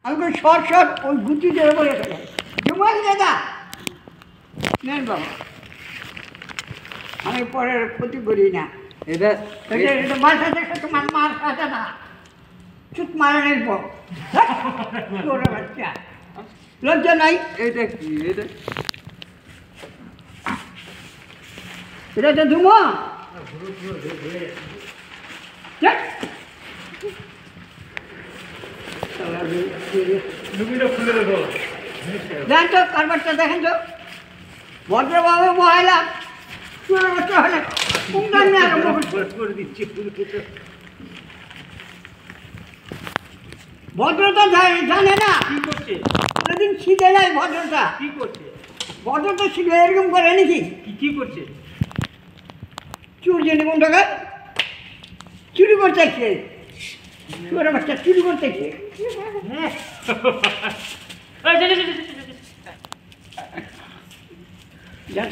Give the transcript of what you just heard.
আমি কই short short ওই গুটি ধরে বলে ফেলে জুমাই দাদা নেন বাবা আমি পরের ক্ষতি করি না এটা এটা মাথা দেখে তোমার মার খাতে না চুপ মারা নেই পর বাচ্চা লজ্জা নাই এটা কি এটা এটা তো ধুমো দেখেন তো কারবারটা দেখেন তো ভদ্রভাবে মহিলা বাচ্চা হলে ভদ্রতা জানে না কি করছে কোনোদিন শিখে নাই ভদ্রতা কি করছে ভদ্রতা শিখলে এরকম করে নাকি কি করছে চুর জেনে কোন টাকা চুরি করতে আসছে চোরা বাচ্চা চুরি করতে আসছে যা